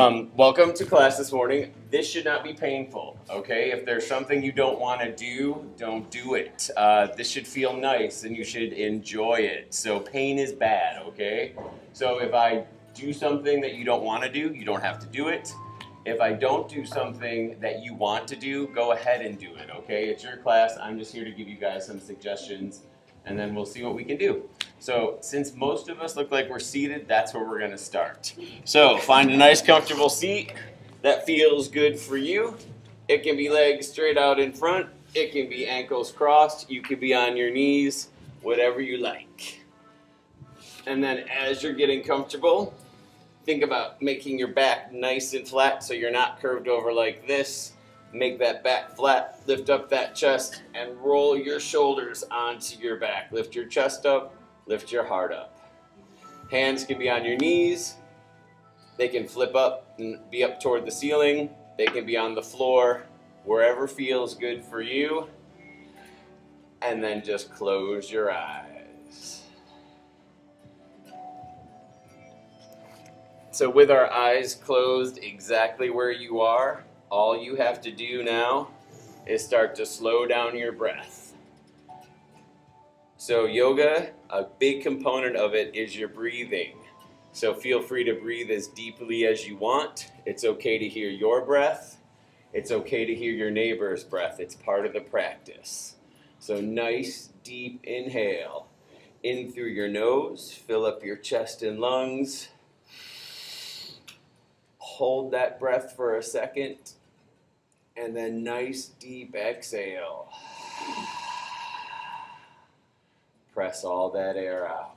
Welcome to class this morning. This should not be painful, okay? If there's something you don't want to do, don't do it. This should feel nice and you should enjoy it. So pain is bad, okay? So if I do something that you don't want to do, you don't have to do it. If I don't do something that you want to do, go ahead and do it, okay? It's your class. I'm just here to give you guys some suggestions, and then we'll see what we can do. So since most of us look like we're seated, that's where we're going to start. So find a nice comfortable seat that feels good for you. It can be legs straight out in front. It can be ankles crossed. You could be on your knees, whatever you like. And then as you're getting comfortable, think about making your back nice and flat so you're not curved over like this. Make that back flat, lift up that chest, and roll your shoulders onto your back. Lift your chest up, lift your heart up. Hands can be on your knees. They can flip up and be up toward the ceiling. They can be on the floor, wherever feels good for you. And then just close your eyes. So with our eyes closed exactly where you are, all you have to do now is start to slow down your breath. So yoga, a big component of it is your breathing. So feel free to breathe as deeply as you want. It's okay to hear your breath. It's okay to hear your neighbor's breath. It's part of the practice. So nice, deep inhale. In through your nose, fill up your chest and lungs. Hold that breath for a second. And then nice, deep exhale. Press all that air out.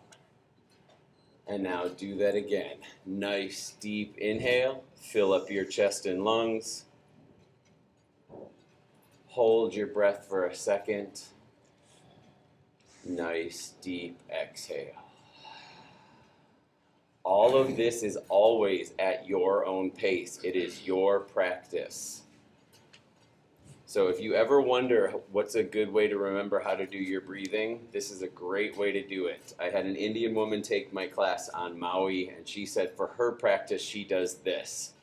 And now do that again. Nice, deep inhale. Fill up your chest and lungs. Hold your breath for a second. Nice, deep exhale. All of this is always at your own pace. It is your practice. So if you ever wonder what's a good way to remember how to do your breathing, this is a great way to do it. I had an Indian woman take my class on Maui, and she said for her practice, she does this.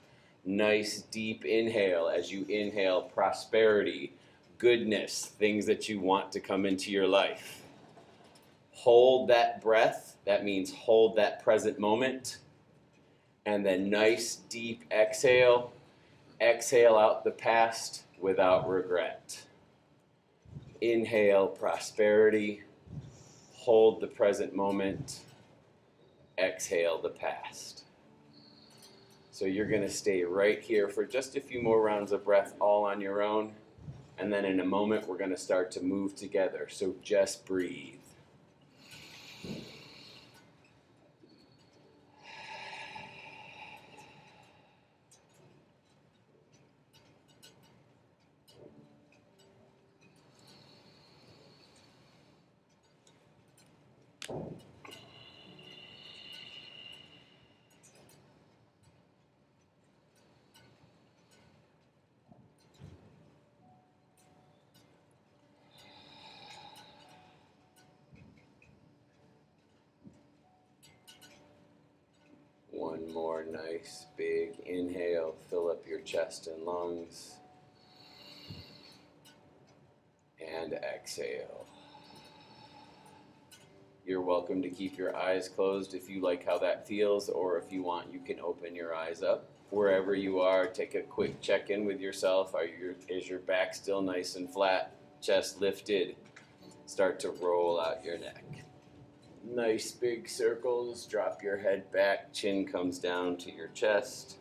Nice, deep inhale as you inhale prosperity, goodness, things that you want to come into your life. Hold that breath. That means hold that present moment. And then nice, deep exhale. Exhale out the past without regret. Inhale prosperity. Hold the present moment. Exhale the past. So you're going to stay right here for just a few more rounds of breath all on your own. And then in a moment, we're going to start to move together. So just breathe. One more nice big inhale, fill up your chest and lungs, and exhale. You're welcome to keep your eyes closed if you like how that feels, or if you want, you can open your eyes up. Wherever you are, take a quick check-in with yourself. Is your back still nice and flat? Chest lifted? Start to roll out your neck. Nice big circles, drop your head back, chin comes down to your chest.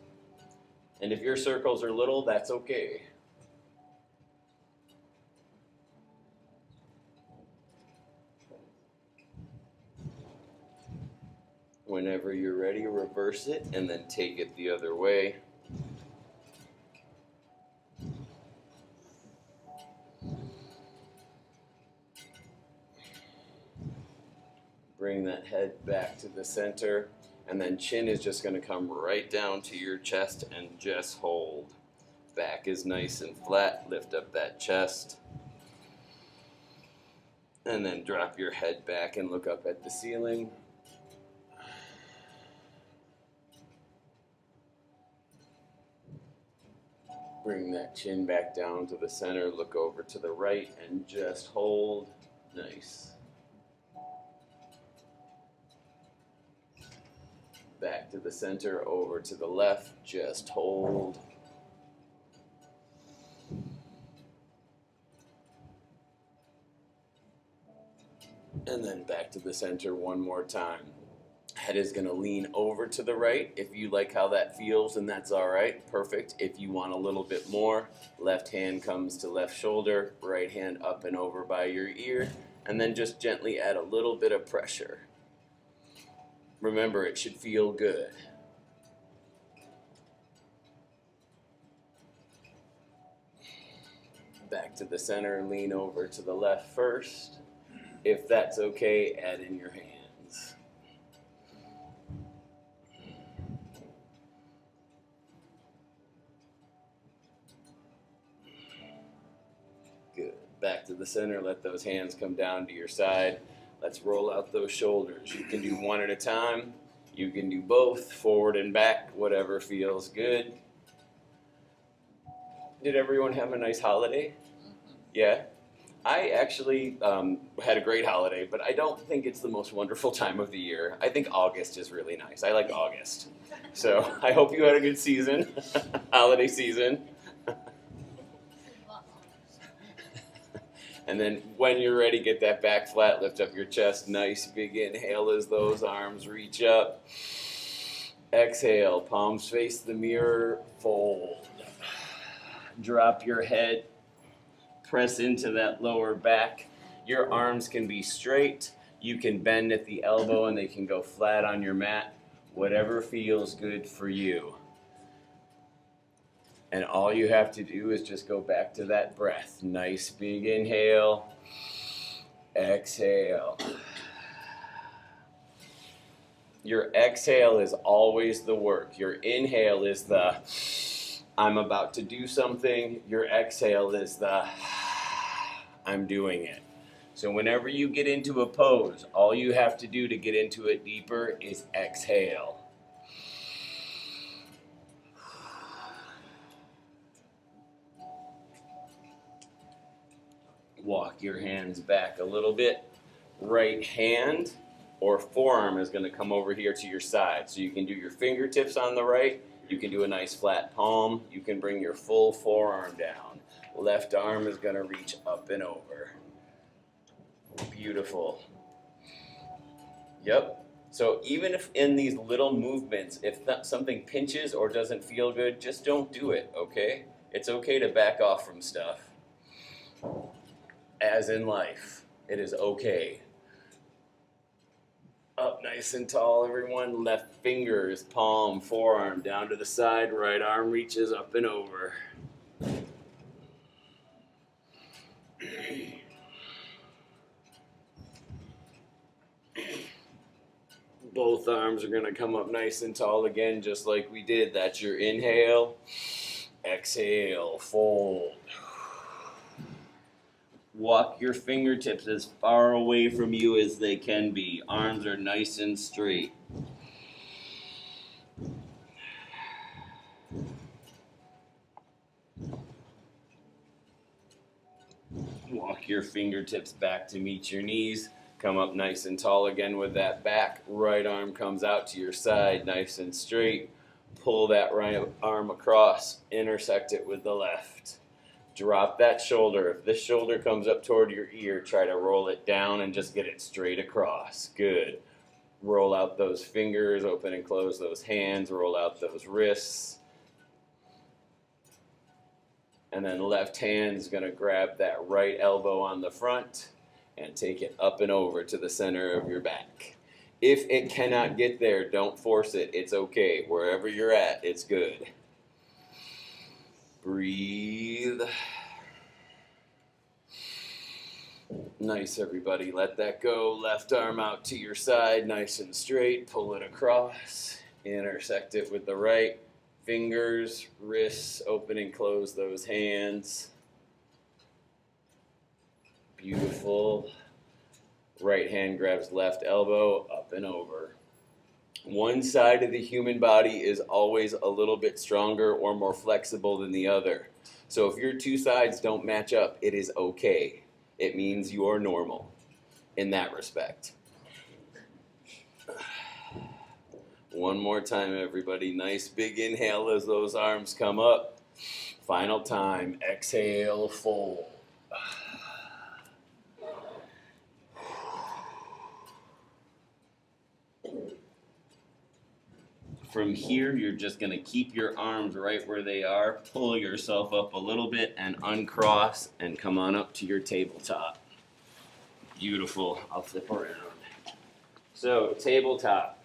And if your circles are little, that's okay. Whenever you're ready, reverse it and then take it the other way. Bring that head back to the center, and then chin is just going to come right down to your chest and just hold. Back is nice and flat, lift up that chest. And then drop your head back and look up at the ceiling. Bring that chin back down to the center, look over to the right, and just hold. Nice. Back to the center, over to the left, just hold. And then back to the center one more time. Head is going to lean over to the right. If you like how that feels, then that's all right. Perfect. If you want a little bit more, left hand comes to left shoulder, right hand up and over by your ear, and then just gently add a little bit of pressure. Remember, it should feel good. Back to the center, lean over to the left first. If that's okay, add in your hands. Good. Back to the center, let those hands come down to your side. Let's roll out those shoulders. You can do one at a time. You can do both, forward and back, whatever feels good. Did everyone have a nice holiday? Yeah? I actually had a great holiday, but I don't think it's the most wonderful time of the year. I think August is really nice. I like August. So I hope you had a good season, holiday season. And then when you're ready, get that back flat, lift up your chest. Nice big inhale as those arms reach up. Exhale, palms face the mirror, fold. Drop your head, press into that lower back. Your arms can be straight. You can bend at the elbow and they can go flat on your mat. Whatever feels good for you. And all you have to do is just go back to that breath. Nice big inhale. Exhale. Your exhale is always the work. Your inhale is the I'm about to do something. Your exhale is the I'm doing it. So whenever you get into a pose, all you have to do to get into it deeper is exhale. Walk your hands back a little bit. Right hand or forearm is going to come over here to your side. So you can do your fingertips on the right. You can do a nice flat palm. You can bring your full forearm down. Left arm is going to reach up and over. Beautiful. Yep. So even if in these little movements, if something pinches or doesn't feel good, just don't do it, okay? It's okay to back off from stuff. As in life, it is okay. Up nice and tall, everyone. Left fingers, palm, forearm, down to the side. Right arm reaches up and over. Both arms are going to come up nice and tall again, just like we did. That's your inhale. Exhale, fold. Walk your fingertips as far away from you as they can be. Arms are nice and straight. Walk your fingertips back to meet your knees. Come up nice and tall again with that back. Right arm comes out to your side, nice and straight. Pull that right arm across, intersect it with the left. Drop that shoulder. If this shoulder comes up toward your ear, try to roll it down and just get it straight across. Good. Roll out those fingers, open and close those hands, roll out those wrists. And then left hand is going to grab that right elbow on the front and take it up and over to the center of your back. If it cannot get there, don't force it. It's okay. Wherever you're at, it's good. Breathe. Nice, everybody. Let that go. Left arm out to your side, nice and straight. Pull it across. Intersect it with the right. Fingers, wrists, open and close those hands. Beautiful. Right hand grabs left elbow, up and over. One side of the human body is always a little bit stronger or more flexible than the other. So if your two sides don't match up, it is okay. It means you are normal in that respect. One more time, everybody. Nice big inhale as those arms come up. Final time. Exhale, fold. From here, you're just going to keep your arms right where they are, pull yourself up a little bit, and uncross, and come on up to your tabletop. Beautiful. I'll flip around. So, tabletop.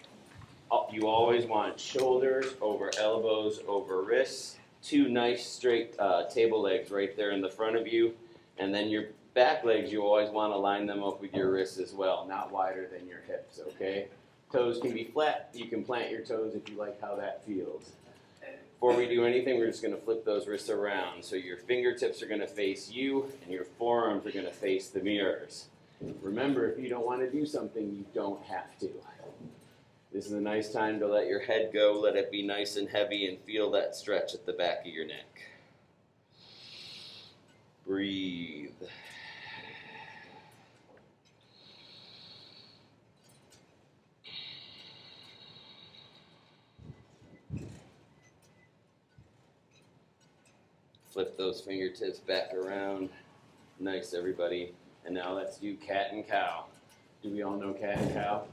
You always want shoulders over elbows over wrists. Two nice straight table legs right there in the front of you. And then your back legs, you always want to line them up with your wrists as well, not wider than your hips, okay? Toes can be flat. You can plant your toes if you like how that feels. Before we do anything, we're just going to flip those wrists around. So your fingertips are going to face you, and your forearms are going to face the mirrors. Remember, if you don't want to do something, you don't have to. This is a nice time to let your head go, let it be nice and heavy, and feel that stretch at the back of your neck. Breathe. Flip those fingertips back around. Nice, everybody. And now let's do cat and cow. Do we all know cat and cow?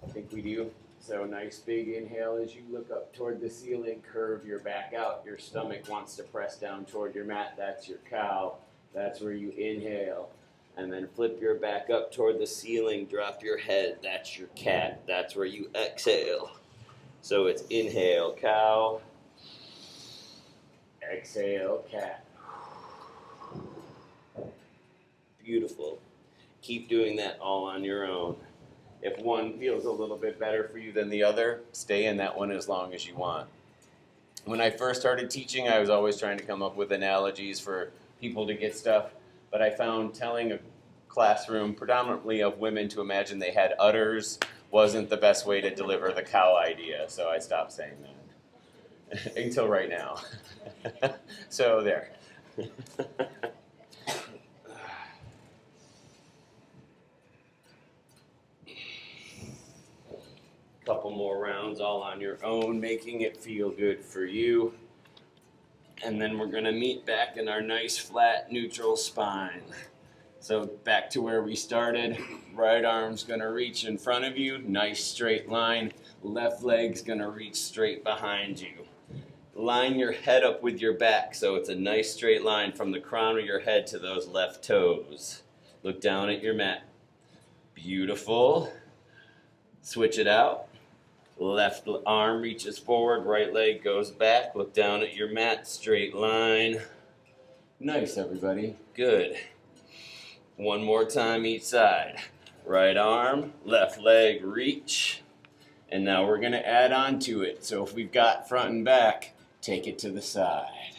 I think we do. So nice big inhale as you look up toward the ceiling, curve your back out. Your stomach wants to press down toward your mat. That's your cow. That's where you inhale. And then flip your back up toward the ceiling, drop your head. That's your cat. That's where you exhale. So it's inhale, cow. Exhale, cat. Beautiful. Keep doing that all on your own. If one feels a little bit better for you than the other, stay in that one as long as you want. When I first started teaching, I was always trying to come up with analogies for people to get stuff, but I found telling a classroom predominantly of women to imagine they had udders wasn't the best way to deliver the cow idea, so I stopped saying that. Until right now. So there. Couple more rounds all on your own, making it feel good for you. And then we're going to meet back in our nice flat neutral spine. So back to where we started. Right arm's going to reach in front of you, nice straight line. Left leg's going to reach straight behind you. Line your head up with your back so it's a nice straight line from the crown of your head to those left toes. Look down at your mat. Beautiful. Switch it out. Left arm reaches forward, right leg goes back. Look down at your mat, straight line. Nice, everybody. Good. One more time each side. Right arm, left leg, reach. And now we're going to add on to it. So if we've got front and back, take it to the side.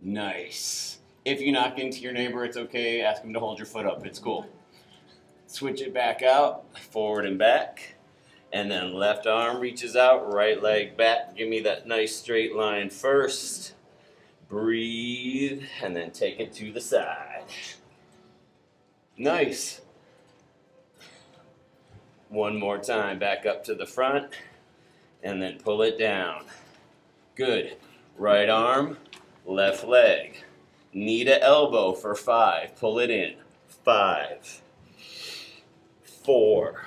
Nice. If you knock into your neighbor, it's okay. Ask him to hold your foot up. It's cool. Switch it back out, forward and back. And then left arm reaches out, right leg back. Give me that nice straight line first. Breathe, and then take it to the side. Nice. One more time, back up to the front, and then pull it down. Good. Right arm, left leg. Knee to elbow for 5. Pull it in. 5, 4,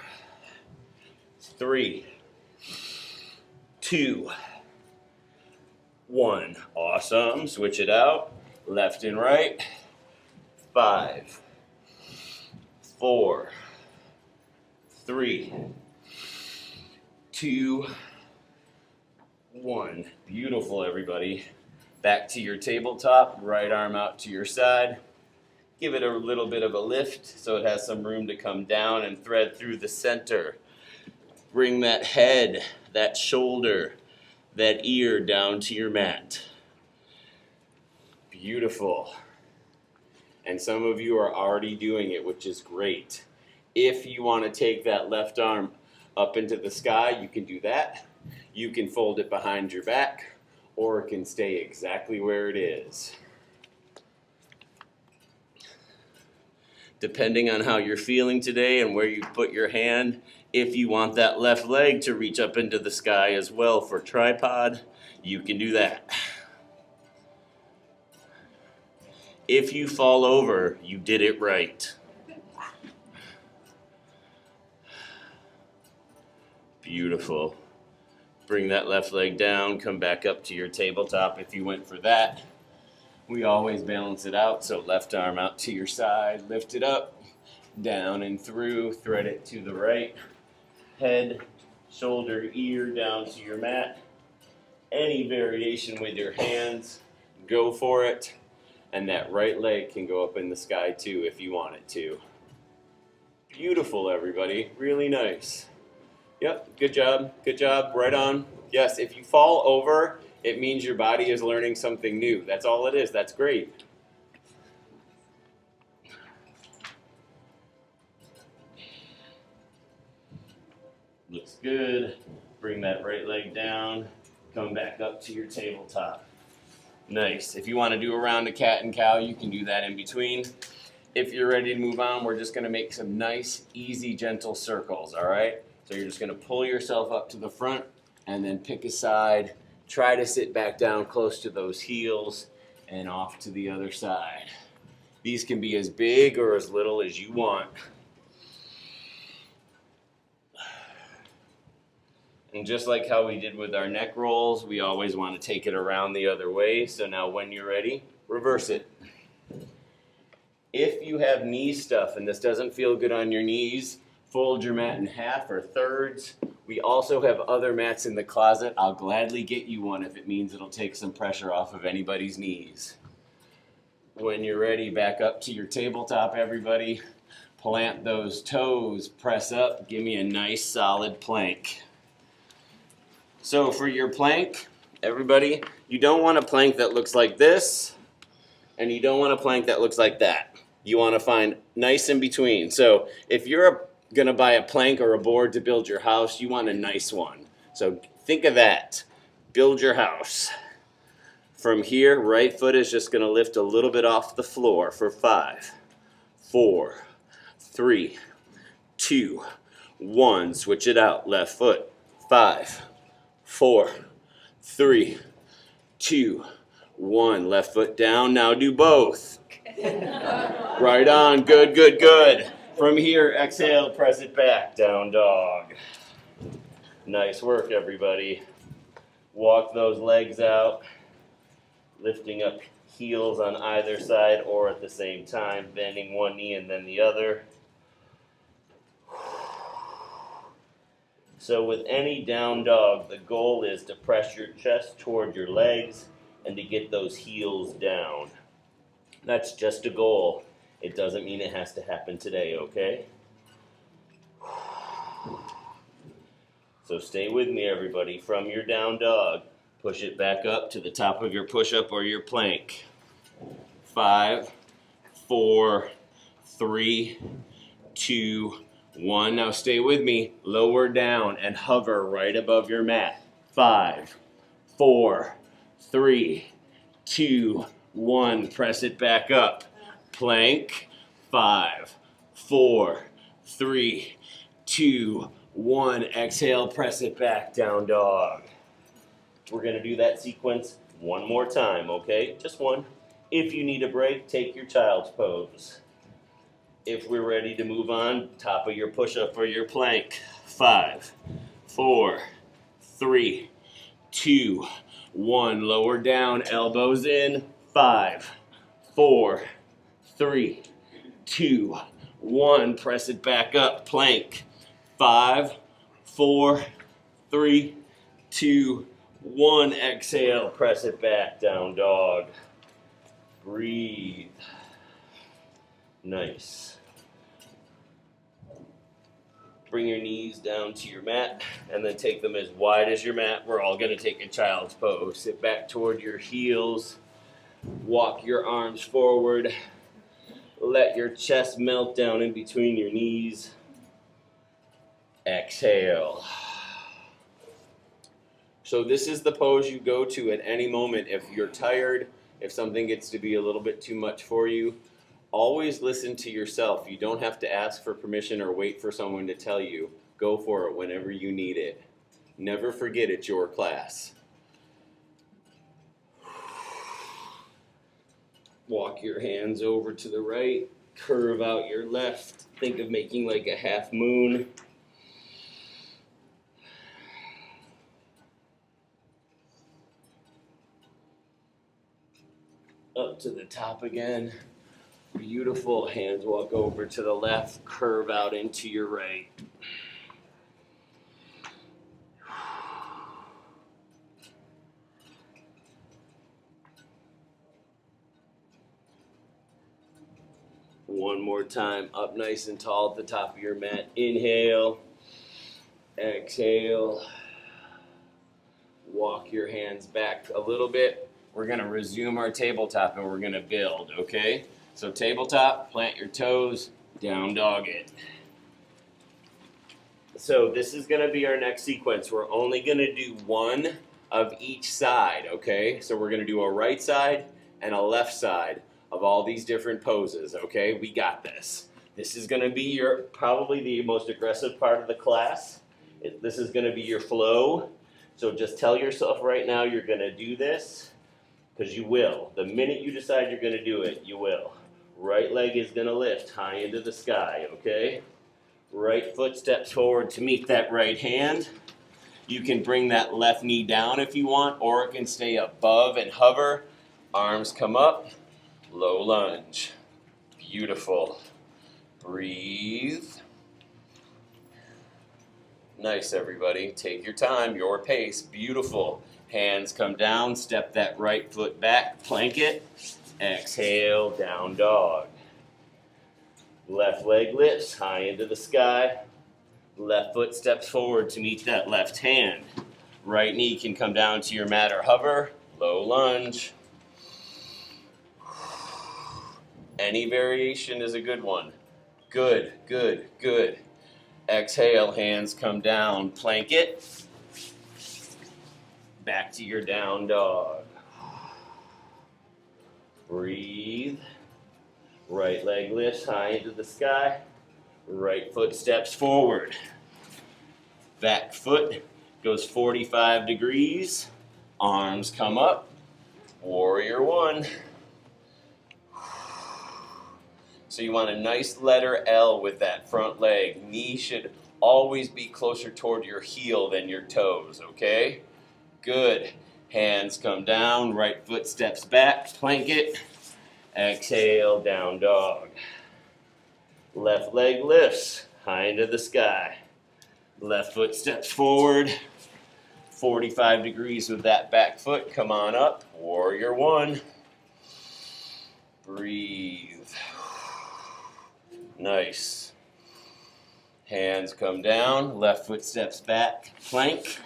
3, 2, 1. Awesome. Switch it out. Left and right. 5, 4, 3, 2, 1. Beautiful, everybody. Back to your tabletop. Right arm out to your side. Give it a little bit of a lift so it has some room to come down and thread through the center. Bring that head, that shoulder, that ear down to your mat. Beautiful. And some of you are already doing it, which is great. If you want to take that left arm up into the sky, you can do that. You can fold it behind your back, or it can stay exactly where it is. Depending on how you're feeling today and where you put your hand, if you want that left leg to reach up into the sky as well for tripod, you can do that. If you fall over, you did it right. Beautiful. Bring that left leg down, come back up to your tabletop if you went for that. We always balance it out, so left arm out to your side, lift it up, down and through, thread it to the right. Head, shoulder, ear down to your mat. Any variation with your hands, go for it. And that right leg can go up in the sky too if you want it to. Beautiful, everybody. Really nice. Yep, good job, right on. Yes, if you fall over, it means your body is learning something new. That's all it is, that's great. Looks good. Bring that right leg down, come back up to your tabletop. Nice. If you want to do a round of cat and cow, you can do that in between. If you're ready to move on, we're just going to make some nice, easy, gentle circles, all right? So you're just going to pull yourself up to the front and then pick a side. Try to sit back down close to those heels and off to the other side. These can be as big or as little as you want. And just like how we did with our neck rolls, we always want to take it around the other way. So now when you're ready, reverse it. If you have knee stuff and this doesn't feel good on your knees, fold your mat in half or thirds. We also have other mats in the closet. I'll gladly get you one if it means it'll take some pressure off of anybody's knees. When you're ready, back up to your tabletop, everybody. Plant those toes, press up, give me a nice solid plank. So for your plank, everybody, you don't want a plank that looks like this, and you don't want a plank that looks like that. You want to find nice in between. So if you're going to buy a plank or a board to build your house, you want a nice one. So think of that. Build your house. From here, right foot is just going to lift a little bit off the floor for 5, 4, 3, 2, 1. Switch it out. Left foot. 5, 4, 3, 2, 1. Left foot down. Now do both. Right on. Good, good, good. From here, exhale, press it back. Down dog. Nice work, everybody. Walk those legs out. Lifting up heels on either side or at the same time. Bending one knee and then the other. So with any down dog, the goal is to press your chest toward your legs and to get those heels down. That's just a goal. It doesn't mean it has to happen today, okay? So stay with me, everybody. From your down dog, push it back up to the top of your push-up or your plank. 5, 4, 3, 2, 1. Now stay with me. Lower down and hover right above your mat. 5, 4, 3, 2, 1. Press it back up. Plank. 5, 4, 3, 2, 1. Exhale, press it back. Down dog. We're going to do that sequence one more time, okay? Just one. If you need a break, take your child's pose. If we're ready to move on, top of your push-up or your plank. 5, 4, 3, 2, 1. Lower down, elbows in. 5, 4, 3, 2, 1. Press it back up. Plank. 5, 4, 3, 2, 1. Exhale. Press it back. Down dog. Breathe. Nice. Bring your knees down to your mat and then take them as wide as your mat. We're all going to take a child's pose. Sit back toward your heels. Walk your arms forward. Let your chest melt down in between your knees. Exhale. So this is the pose you go to at any moment if you're tired, if something gets to be a little bit too much for you. Always listen to yourself. You don't have to ask for permission or wait for someone to tell you. Go for it whenever you need it. Never forget it's your class. Walk your hands over to the right, curve out your left. Think of making like a half moon. Up to the top again. Beautiful. Hands walk over to the left, curve out into your right. One more time, up nice and tall at the top of your mat. Inhale, exhale. Walk your hands back a little bit. We're gonna resume our tabletop and we're gonna build, okay? So tabletop, plant your toes, down dog it. So this is gonna be our next sequence. We're only gonna do one of each side, okay? So we're gonna do a right side and a left side of all these different poses, okay? We got this. This is gonna be probably the most aggressive part of the class. This is gonna be your flow. So just tell yourself right now you're gonna do this, because you will. The minute you decide you're gonna do it, you will. Right leg is gonna lift high into the sky, okay? Right foot steps forward to meet that right hand. You can bring that left knee down if you want, or it can stay above and hover. Arms come up, low lunge. Beautiful. Breathe. Nice, everybody. Take your time, your pace. Beautiful. Hands come down, step that right foot back, plank it. Exhale, down dog. Left leg lifts high into the sky. Left foot steps forward to meet that left hand. Right knee can come down to your mat or hover. Low lunge. Any variation is a good one. Good, good, good. Exhale, hands come down, plank it. Back to your down dog. Breathe. Right leg lifts high into the sky. Right foot steps forward. Back foot goes 45 degrees. Arms come up. Warrior one. So you want a nice letter L with that front leg. Knee should always be closer toward your heel than your toes, okay? Good. Hands come down, right foot steps back, plank it. Exhale, down dog. Left leg lifts high into the sky. Left foot steps forward. 45 degrees with that back foot. Come on up. Warrior one. Breathe. Nice. Hands come down. Left foot steps back. Plank.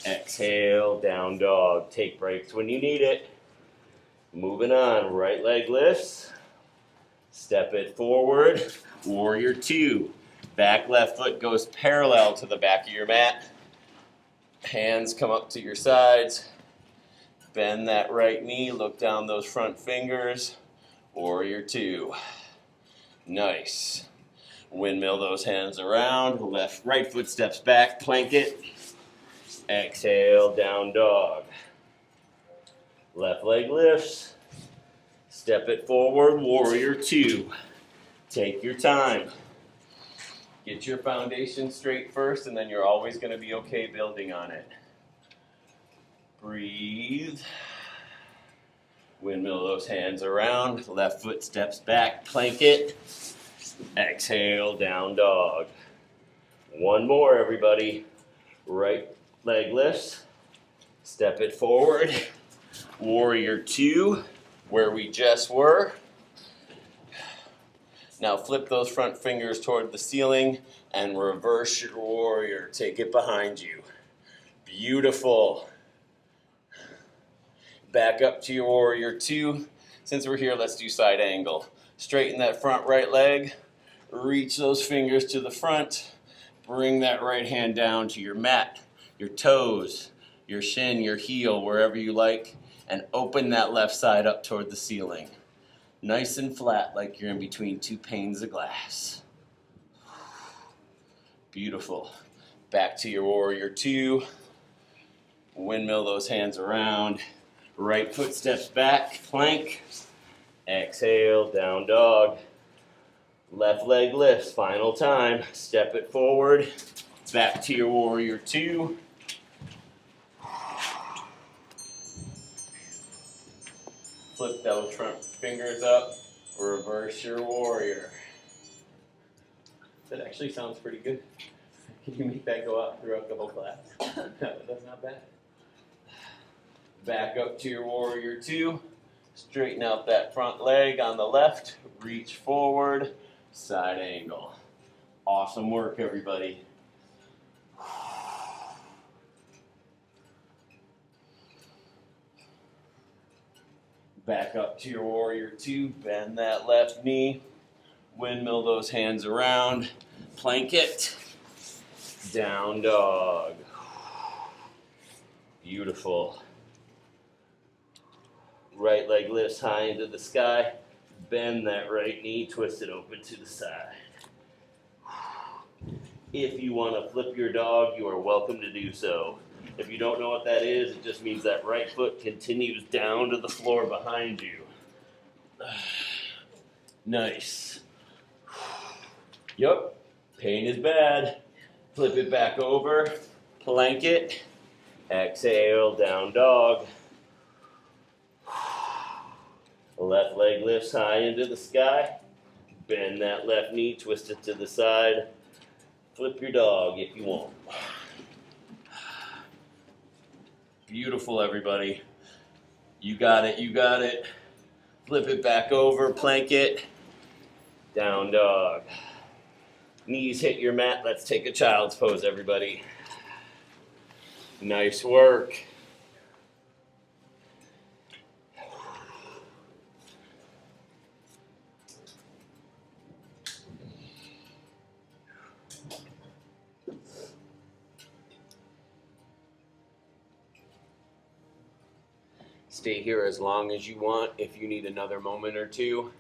Exhale, down dog. Take breaks when you need it. Moving on. Right leg lifts. Step it forward. Warrior two. Back left foot goes parallel to the back of your mat. Hands come up to your sides. Bend that right knee. Look down those front fingers. Warrior two. Nice. Windmill those hands around. Right foot steps back. Plank it. Exhale, down dog. Left leg lifts. Step it forward. Warrior two. Take your time. Get your foundation straight first, and then you're always going to be okay building on it. Breathe. Windmill those hands around. Left foot steps back. Plank it. Exhale, down dog. One more, everybody. Right leg lifts. Step it forward. Warrior two, where we just were. Now flip those front fingers toward the ceiling and reverse your warrior. Take it behind you. Beautiful. Back up to your warrior two. Since we're here, let's do side angle. Straighten that front right leg. Reach those fingers to the front. Bring that right hand down to your mat, your toes, your shin, your heel, wherever you like, and open that left side up toward the ceiling. Nice and flat, like you're in between two panes of glass. Beautiful. Back to your warrior two. Windmill those hands around. Right foot steps back, plank. Exhale, down dog. Left leg lifts, final time. Step it forward. Back to your warrior two. Flip those front fingers up. Reverse your warrior. That actually sounds pretty good. Can you make that go out throughout the whole class? That's not bad. Back up to your warrior two. Straighten out that front leg on the left. Reach forward. Side angle. Awesome work, everybody. Back up to your warrior two. Bend that left knee. Windmill those hands around. Plank it. Down dog. Beautiful. Right leg lifts high into the sky. Bend that right knee, twist it open to the side. If you want to flip your dog, you are welcome to do so. If you don't know what that is, it just means that right foot continues down to the floor behind you. Nice. Yup, pain is bad. Flip it back over, plank it, exhale, down dog. Left leg lifts high into the sky. Bend that left knee, twist it to the side. Flip your dog if you want. Beautiful, everybody. You got it, you got it. Flip it back over, plank it. Down dog. Knees hit your mat. Let's take a child's pose, everybody. Nice work. Stay here as long as you want if you need another moment or two.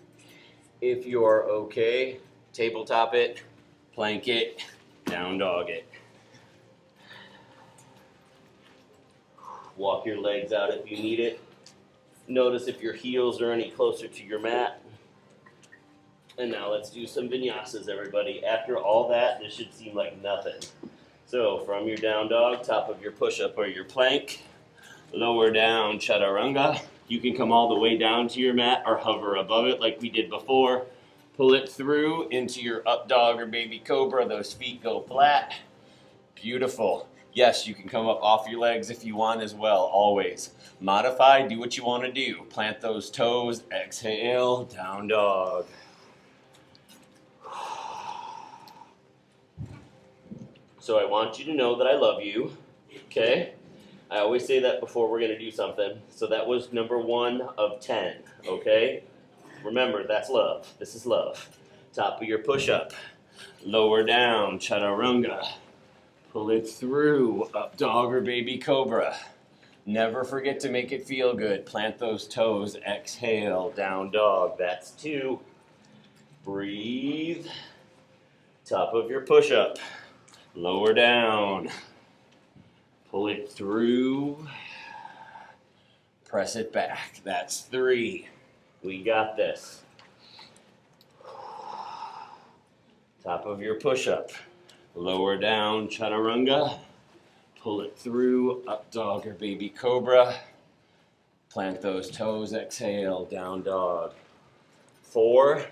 If you're okay, tabletop it, plank it, down dog it. Walk your legs out if you need it. Notice if your heels are any closer to your mat. And now let's do some vinyasas, everybody. After all that, this should seem like nothing. So from your down dog, top of your push-up or your plank, lower down chaturanga. You can come all the way down to your mat or hover above it like we did before. Pull it through into your up dog or baby cobra. Those feet go flat. Beautiful. Yes, you can come up off your legs if you want as well, always. Modify, do what you want to do. Plant those toes, exhale, down dog. So I want you to know that I love you, okay? I always say that before we're going to do something. So that was number 1 of 10, okay? Remember, that's love. This is love. Top of your push-up. Lower down, chaturanga. Pull it through, up dog or baby cobra. Never forget to make it feel good. Plant those toes, exhale, down dog. That's 2. Breathe. Top of your push-up. Lower down. Pull it through. Press it back. That's 3. We got this. Top of your push-up. Lower down, chaturanga. Pull it through, up dog or baby cobra. Plant those toes, exhale, down dog. 4.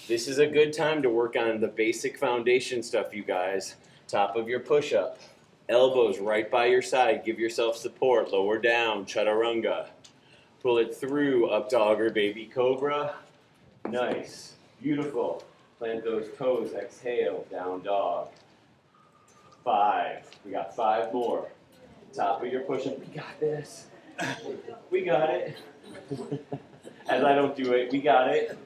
This is a good time to work on the basic foundation stuff, you guys. Top of your push-up. Elbows right by your side. Give yourself support. Lower down, chaturanga. Pull it through, up dog or baby cobra. Nice. Beautiful. Plant those toes. Exhale, down dog. 5. We got 5 more. Top of your push-up. We got this. We got it. As I don't do it, we got it.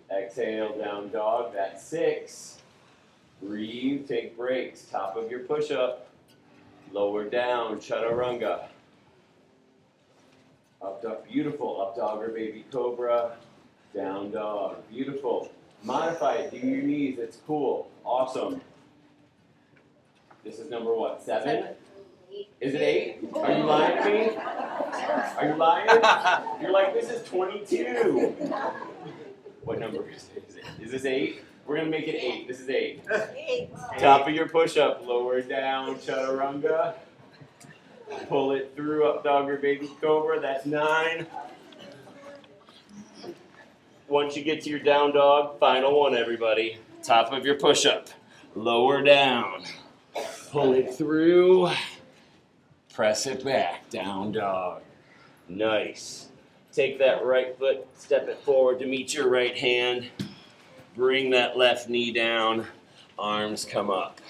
Exhale, down dog. That's 6. Breathe, take breaks. Top of your push-up. Lower down, chaturanga. Up dog, beautiful. Up dog or baby cobra. Down dog, beautiful. Modify it, do your knees, it's cool. Awesome. This is number what, 7? Is it 8? Are you lying to me? Are you lying? You're like, this is 22. What number is it? Is this 8? We're going to make it 8. This is 8. 8. Top of your push-up, lower down, chaturanga. Pull it through, up dog or baby cobra, that's 9. Once you get to your down dog, final one, everybody. Top of your push-up, lower down. Pull it through, press it back, down dog. Nice. Take that right foot, step it forward to meet your right hand. Bring that left knee down, arms come up.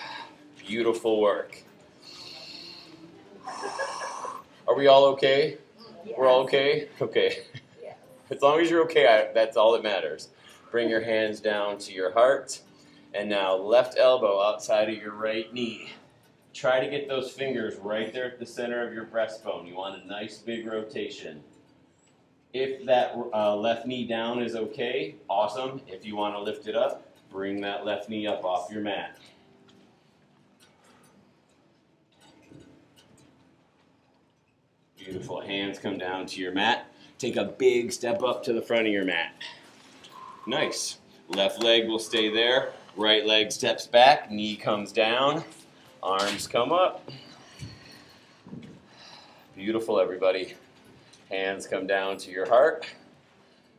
Beautiful work. Are we all okay? Yes. We're all okay? Okay. Yes. As long as you're okay, that's all that matters. Bring your hands down to your heart. And now left elbow outside of your right knee. Try to get those fingers right there at the center of your breastbone. You want a nice big rotation. If that left knee down is okay, awesome. If you want to lift it up, bring that left knee up off your mat. Beautiful. Hands come down to your mat. Take a big step up to the front of your mat. Nice. Left leg will stay there. Right leg steps back. Knee comes down. Arms come up. Beautiful, everybody. Hands come down to your heart.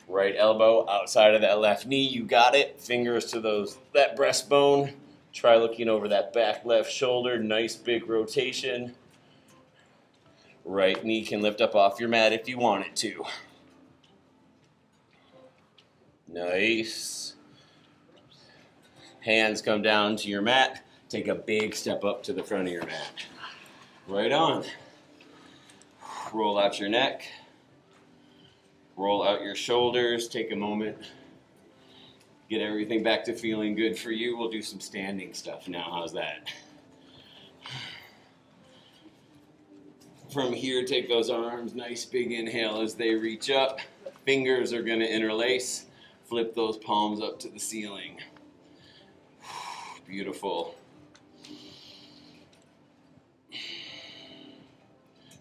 Right elbow outside of that left knee. You got it. Fingers to that breastbone. Try looking over that back left shoulder. Nice big rotation. Right knee can lift up off your mat if you want it to. Nice. Hands come down to your mat. Take a big step up to the front of your mat. Right on. Roll out your neck. Roll out your shoulders. Take a moment. Get everything back to feeling good for you. We'll do some standing stuff now. How's that? From here, take those arms. Nice big inhale as they reach up. Fingers are going to interlace. Flip those palms up to the ceiling. Beautiful.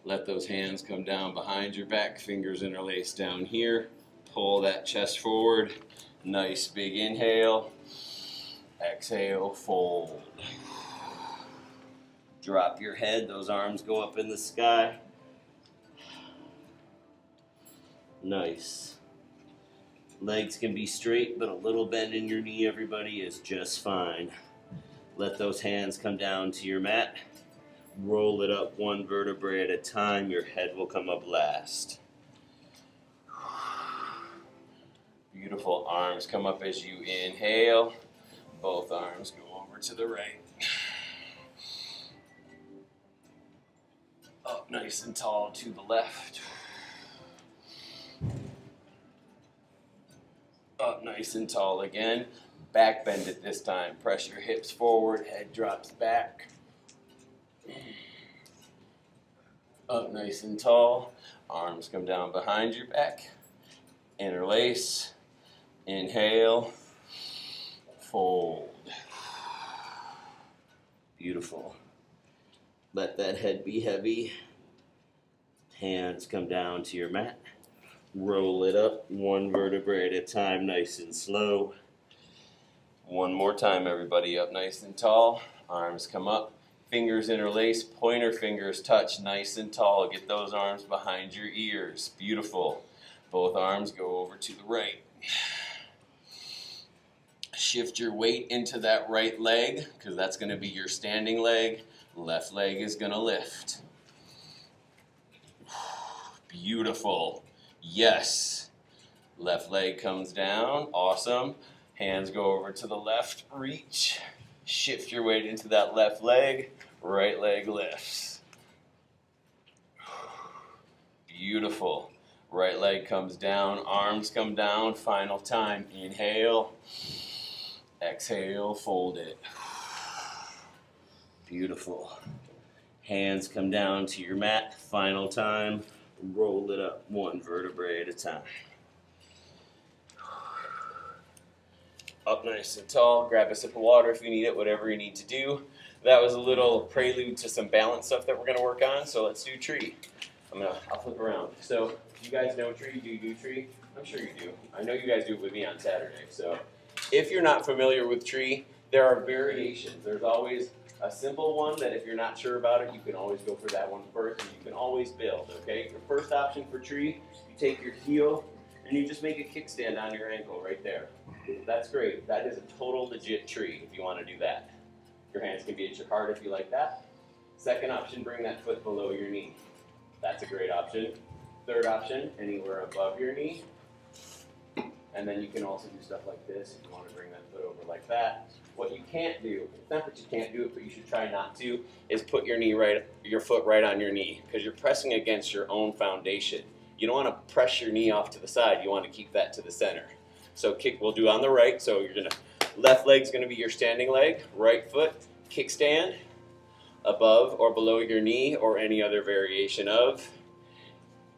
Let those hands come down behind your back. Fingers interlace down here. Pull that chest forward. Nice big inhale. Exhale, fold. Drop your head. Those arms go up in the sky. Nice. Legs can be straight, but a little bend in your knee, everybody, is just fine. Let those hands come down to your mat. Roll it up one vertebrae at a time. Your head will come up last. Beautiful. Arms come up as you inhale. Both arms go over to the right. Up nice and tall to the left. Up nice and tall again. Back bend it this time. Press your hips forward. Head drops back. Up nice and tall. Arms come down behind your back. Interlace. Inhale. Fold. Beautiful. Let that head be heavy. Hands come down to your mat. Roll it up one vertebrae at a time, nice and slow. One more time, everybody. Up nice and tall. Arms come up. Fingers interlace. Pointer fingers touch nice and tall. Get those arms behind your ears. Beautiful. Both arms go over to the right. Shift your weight into that right leg because that's going to be your standing leg. Left leg is going to lift. Beautiful. Yes. Left leg comes down. Awesome. Hands go over to the left. Reach. Shift your weight into that left leg. Right leg lifts. Beautiful. Right leg comes down. Arms come down. Final time. Inhale. Exhale. Fold it. Beautiful. Hands come down to your mat. Final time. Roll it up one vertebrae at a time. Up nice and tall. Grab a sip of water if you need it, whatever you need to do. That was a little prelude to some balance stuff that we're going to work on, so let's do tree. I'll flip around. So, you guys know tree? Do you do tree? I'm sure you do. I know you guys do it with me on Saturday. So, if you're not familiar with tree, there are variations. There's always a simple one that if you're not sure about it, you can always go for that one first, and you can always build, okay? Your first option for tree, you take your heel, and you just make a kickstand on your ankle right there. That's great. That is a total legit tree if you want to do that. Your hands can be at your heart if you like that. Second option, bring that foot below your knee. That's a great option. Third option, anywhere above your knee. And then you can also do stuff like this if you want to bring that foot over like that. What you can't do, it's not that you can't do it, but you should try not to, is put your foot right on your knee, because you're pressing against your own foundation. You don't want to press your knee off to the side. You want to keep that to the center. So we'll do on the right. So left leg's going to be your standing leg, right foot, kickstand, above or below your knee or any other variation of.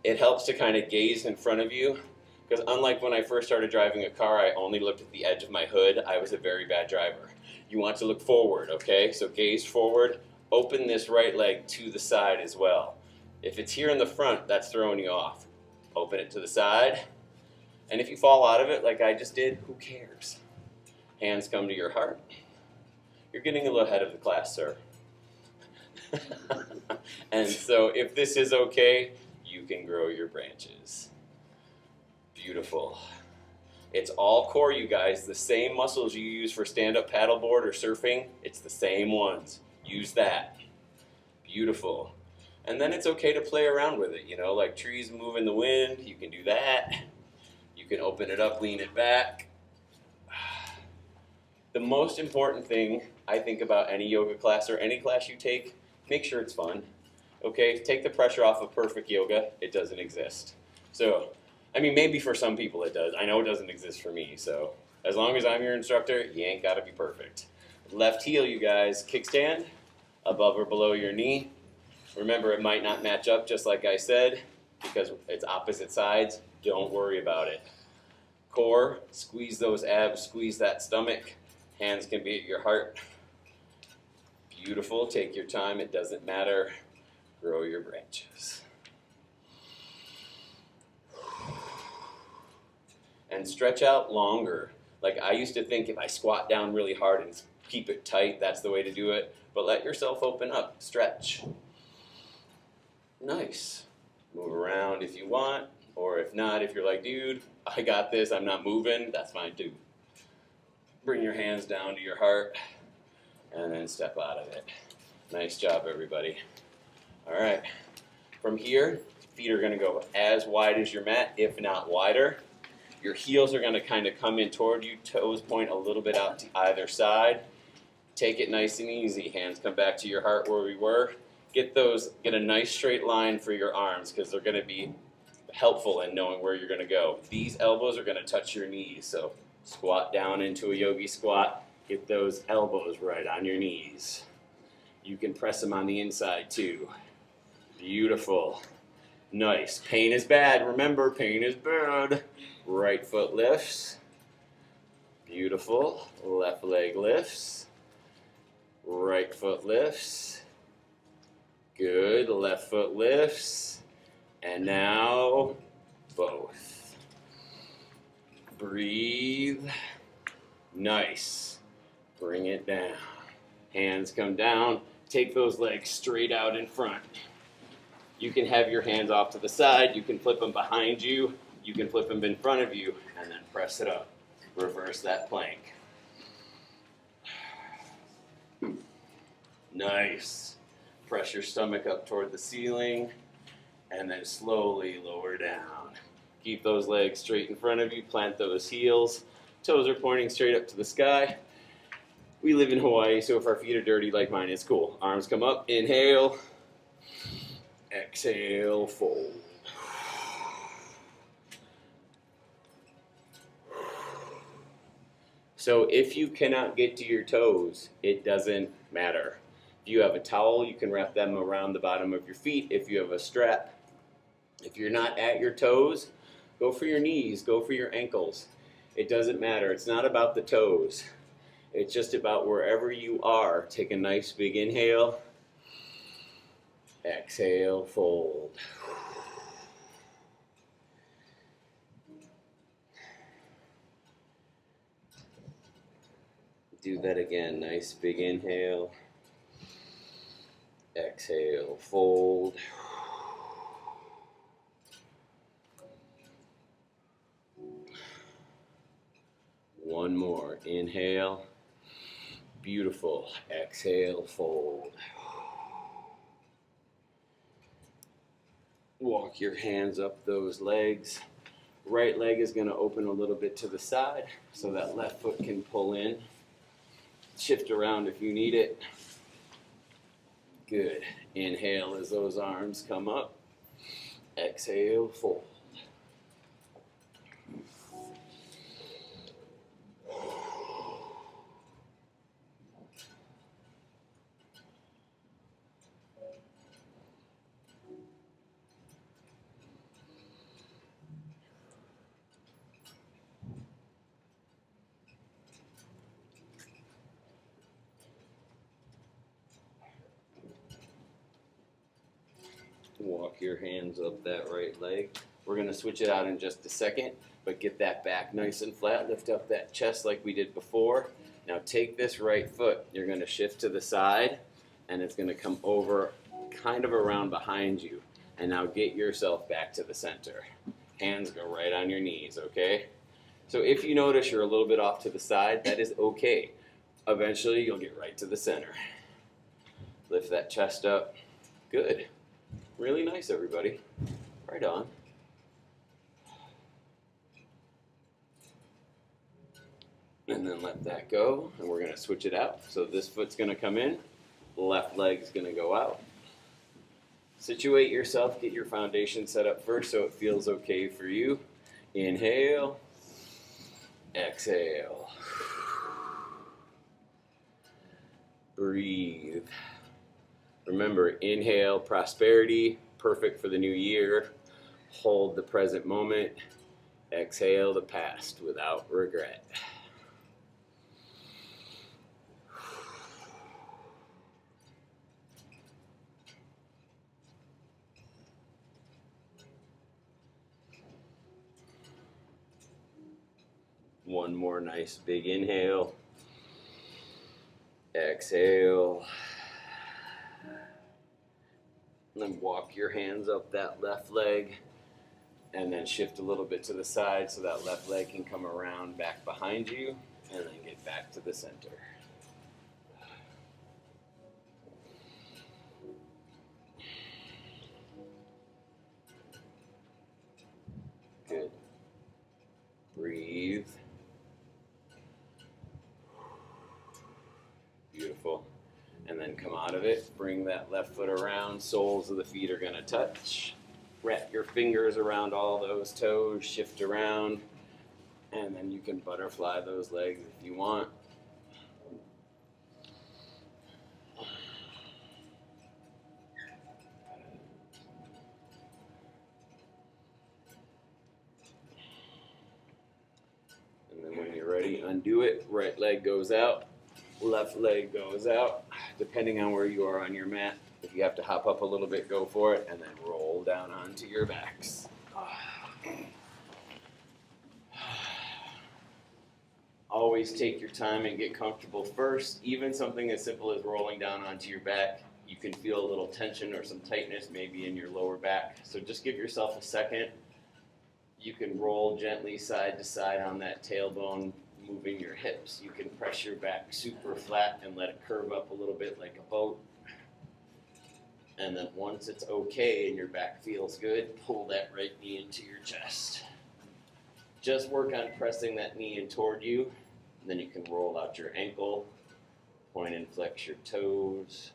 It helps to kind of gaze in front of you. Because unlike when I first started driving a car, I only looked at the edge of my hood. I was a very bad driver. You want to look forward, okay? So gaze forward, open this right leg to the side as well. If it's here in the front, that's throwing you off. Open it to the side. And if you fall out of it like I just did, who cares? Hands come to your heart. You're getting a little ahead of the class, sir. And so if this is okay, you can grow your branches. Beautiful. It's all core, you guys. The same muscles you use for stand-up paddleboard or surfing, it's the same ones. Use that. Beautiful. And then it's okay to play around with it, you know, like trees move in the wind. You can do that. You can open it up, lean it back. The most important thing I think about any yoga class or any class you take, make sure it's fun. Okay, take the pressure off of perfect yoga. It doesn't exist. So, I mean, maybe for some people it does. I know it doesn't exist for me. So, as long as I'm your instructor, you ain't got to be perfect. Left heel, you guys. Kickstand, above or below your knee. Remember, it might not match up just like I said because it's opposite sides. Don't worry about it. Core, squeeze those abs, squeeze that stomach. Hands can be at your heart. Beautiful. Take your time. It doesn't matter. Grow your branches. And stretch out longer. Like I used to think if I squat down really hard and keep it tight, that's the way to do it. But let yourself open up. Stretch. Nice. Move around if you want. Or if not, if you're like, dude, I got this, I'm not moving, that's fine too. Bring your hands down to your heart and then step out of it. Nice job, everybody. All right. From here, feet are going to go as wide as your mat, if not wider. Your heels are going to kind of come in toward you, toes point a little bit out to either side. Take it nice and easy. Hands come back to your heart where we were. Get a nice straight line for your arms because they're going to be helpful in knowing where you're going to go. These elbows are going to touch your knees, so squat down into a yogi squat. Get those elbows right on your knees. You can press them on the inside too. Beautiful. Nice. Pain is bad. Remember, pain is bad. Right foot lifts. Beautiful. Left leg lifts. Right foot lifts. Good. Left foot lifts. And now, both. Breathe. Nice. Bring it down. Hands come down. Take those legs straight out in front. You can have your hands off to the side. You can flip them behind you. You can flip them in front of you and then press it up. Reverse that plank. Nice. Press your stomach up toward the ceiling. And then slowly lower down. Keep those legs straight in front of you. Plant those heels. Toes are pointing straight up to the sky. We live in Hawaii, so if our feet are dirty like mine, it's cool. Arms come up. Inhale. Exhale. Fold. So if you cannot get to your toes, it doesn't matter. If you have a towel, you can wrap them around the bottom of your feet. If you have a strap, if you're not at your toes, go for your knees, go for your ankles. It doesn't matter. It's not about the toes. It's just about wherever you are. Take a nice big inhale. Exhale, fold. Do that again. Nice big inhale. Exhale, fold. One more. Inhale. Beautiful. Exhale, fold. Walk your hands up those legs. Right leg is going to open a little bit to the side so that left foot can pull in. Shift around if you need it. Good. Inhale as those arms come up. Exhale, fold. Walk your hands up that right leg. We're going to switch it out in just a second, but get that back nice and flat. Lift up that chest like we did before. Now take this right foot. You're going to shift to the side, and it's going to come over kind of around behind you. And now get yourself back to the center. Hands go right on your knees, okay? So if you notice you're a little bit off to the side, that is okay. Eventually, you'll get right to the center. Lift that chest up. Good. Really nice, everybody. Right on. And then let that go, and we're going to switch it out. So this foot's going to come in, left leg's going to go out. Situate yourself, get your foundation set up first so it feels okay for you. Inhale, exhale. Breathe. Remember, inhale, prosperity, perfect for the new year. Hold the present moment. Exhale the past without regret. One more nice big inhale. Exhale. And then walk your hands up that left leg and then shift a little bit to the side so that left leg can come around back behind you and then get back to the center. Good. Breathe. Beautiful. And then come out of it, bring that left foot around, soles of the feet are going to touch. Wrap your fingers around all those toes, shift around, and then you can butterfly those legs if you want. And then when you're ready, undo it. Right leg goes out. Left leg goes out, depending on where you are on your mat. If you have to hop up a little bit, go for it, and then roll down onto your backs. Always take your time and get comfortable first. Even something as simple as rolling down onto your back, you can feel a little tension or some tightness maybe in your lower back. So just give yourself a second. You can roll gently side to side on that tailbone, moving your hips. You can press your back super flat and let it curve up a little bit like a boat. And then once it's okay and your back feels good, pull that right knee into your chest. Just work on pressing that knee in toward you. And then you can roll out your ankle, point and flex your toes.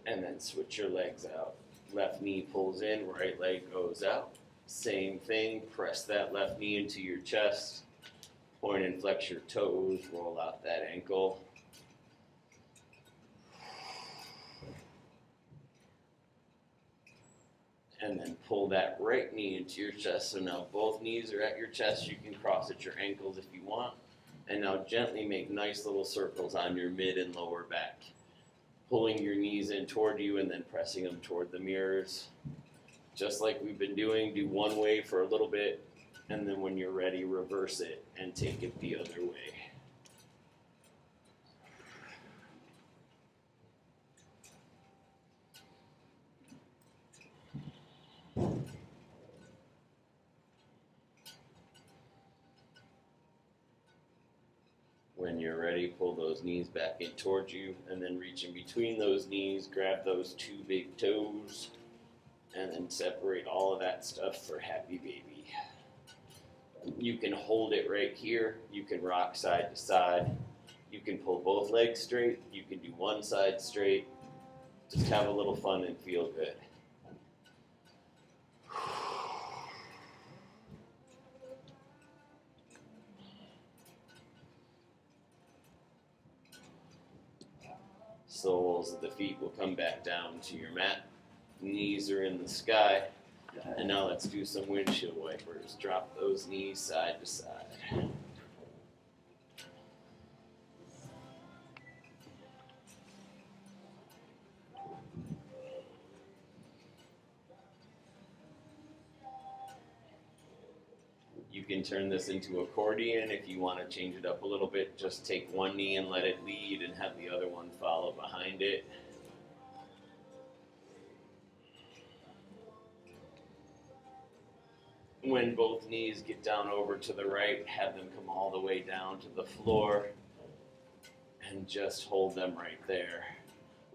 And then switch your legs out. Left knee pulls in, right leg goes out. Same thing, press that left knee into your chest, point and flex your toes, roll out that ankle. And then pull that right knee into your chest. So now both knees are at your chest. You can cross at your ankles if you want. And now gently make nice little circles on your mid and lower back. Pulling your knees in toward you and then pressing them toward the mirrors. Just like we've been doing, do one way for a little bit, and then when you're ready, reverse it and take it the other way. When you're ready, pull those knees back in towards you, and then reach in between those knees, grab those two big toes, and then separate all of that stuff for happy baby. You can hold it right here. You can rock side to side. You can pull both legs straight. You can do one side straight. Just have a little fun and feel good. Soles of the feet will come back down to your mat. Knees are in the sky. And now let's do some windshield wipers. Drop those knees side to side. You can turn this into accordion if you want to change it up a little bit. Just take one knee and let it lead and have the other one follow behind it. When both knees get down over to the right, have them come all the way down to the floor and just hold them right there.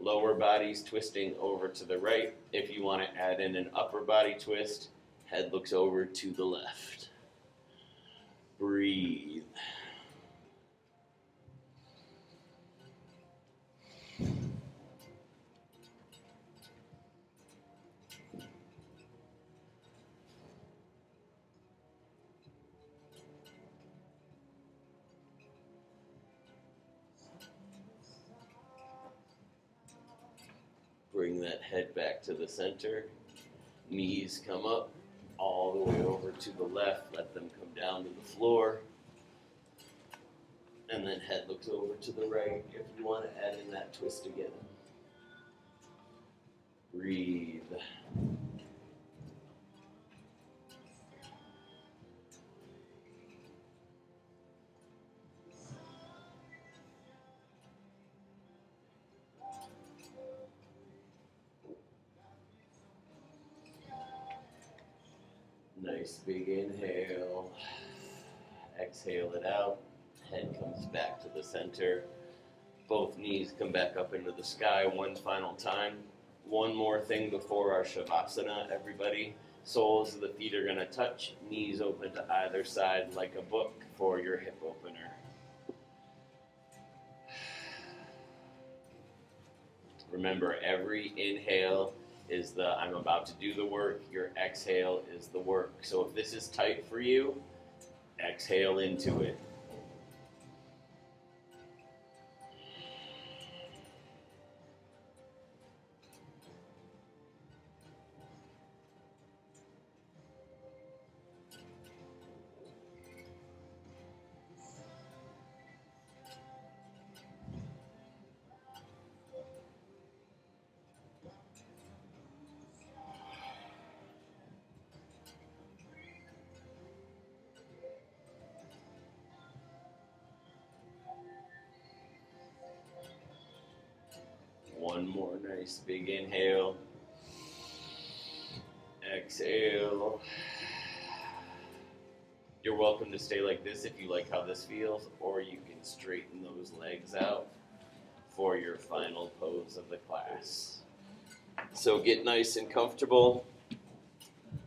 Lower body's twisting over to the right. If you want to add in an upper body twist, head looks over to the left. Breathe. Bring that head back to the center. Knees come up all the way over to the left. Let them come down to the floor. And then head looks over to the right if you want to add in that twist again. Breathe. Nice big inhale. Exhale it out. Head comes back to the center. Both knees come back up into the sky one final time. One more thing before our Shavasana, everybody. Soles of the feet are going to touch. Knees open to either side like a book for your hip opener. Remember, every inhale is the I'm about to do the work. Your exhale is the work. So if this is tight for you, exhale into it. One more nice big inhale. Exhale. You're welcome to stay like this if you like how this feels, or you can straighten those legs out for your final pose of the class. So get nice and comfortable.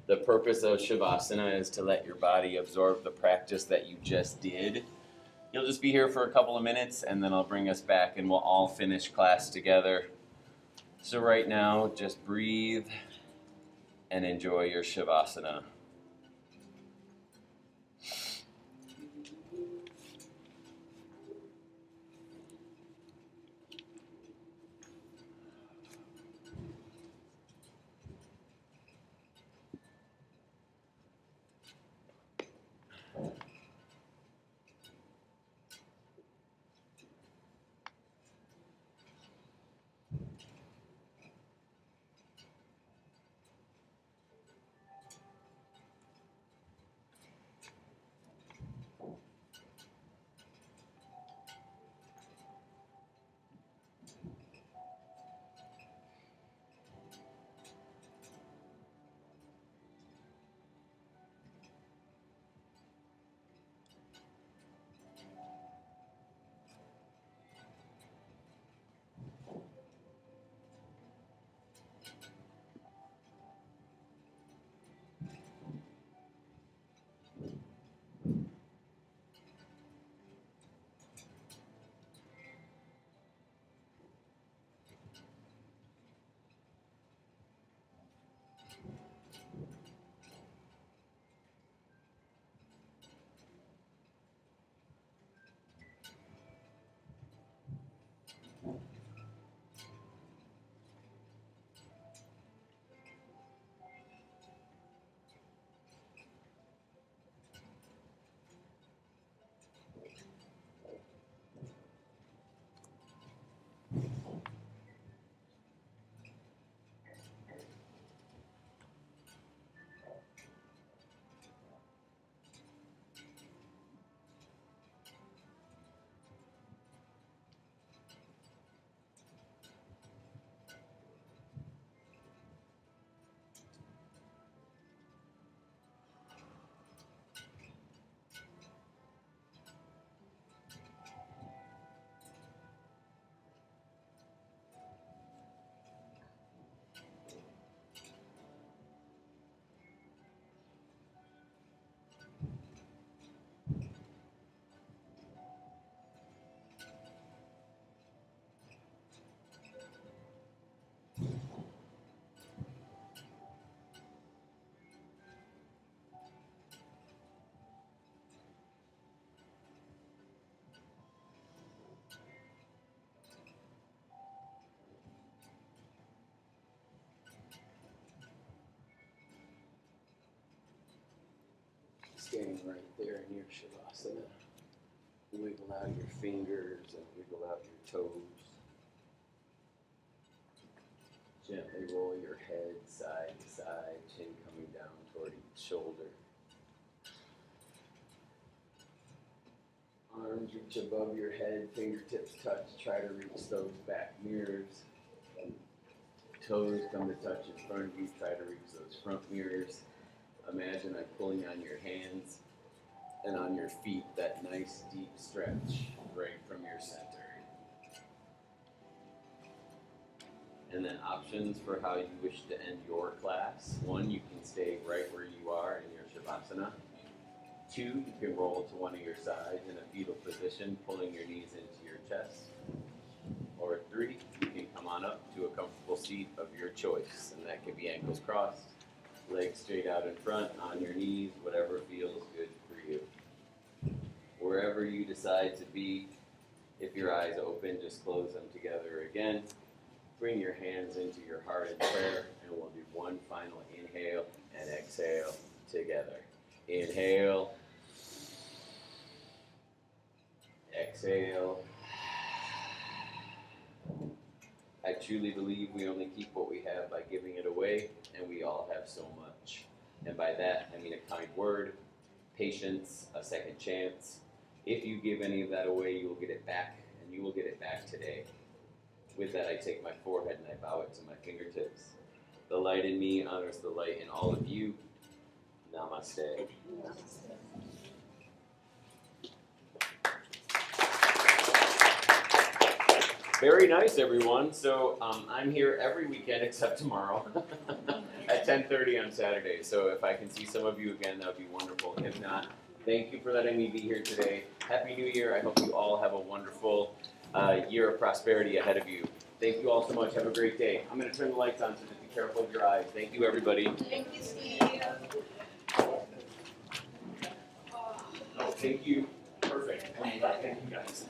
The purpose of Shavasana is to let your body absorb the practice that you just did. You'll just be here for a couple of minutes, and then I'll bring us back, and we'll all finish class together. So right now, just breathe and enjoy your Shavasana. Staying right there in your Shavasana. Wiggle out your fingers and wiggle out your toes. Gently roll your head side to side, chin coming down toward each shoulder. Arms reach above your head, fingertips touch, try to reach those back mirrors. Toes come to touch in front of you, try to reach those front mirrors. Imagine I'm pulling on your hands and on your feet, that nice deep stretch right from your center. And then options for how you wish to end your class. 1, you can stay right where you are in your Shavasana. 2, you can roll to one of your sides in a fetal position, pulling your knees into your chest. Or 3, you can come on up to a comfortable seat of your choice. And that can be ankles crossed, legs straight out in front, on your knees, whatever feels good for you. Wherever you decide to be, if your eyes open, just close them together again. Bring your hands into your heart in prayer, and we'll do one final inhale and exhale together. Inhale. Exhale. I truly believe we only keep what we have by giving it away, and we all have so much. And by that, I mean a kind word, patience, a second chance. If you give any of that away, you will get it back, and you will get it back today. With that, I take my forehead and I bow it to my fingertips. The light in me honors the light in all of you. Namaste. Very nice, everyone. So I'm here every weekend except tomorrow at 10:30 on Saturday. So if I can see some of you again, that would be wonderful. If not, thank you for letting me be here today. Happy New Year. I hope you all have a wonderful year of prosperity ahead of you. Thank you all so much. Have a great day. I'm going to turn the lights on, so just be careful of your eyes. Thank you, everybody. Thank you, Steve. Oh, thank you. Perfect. Thank you, guys.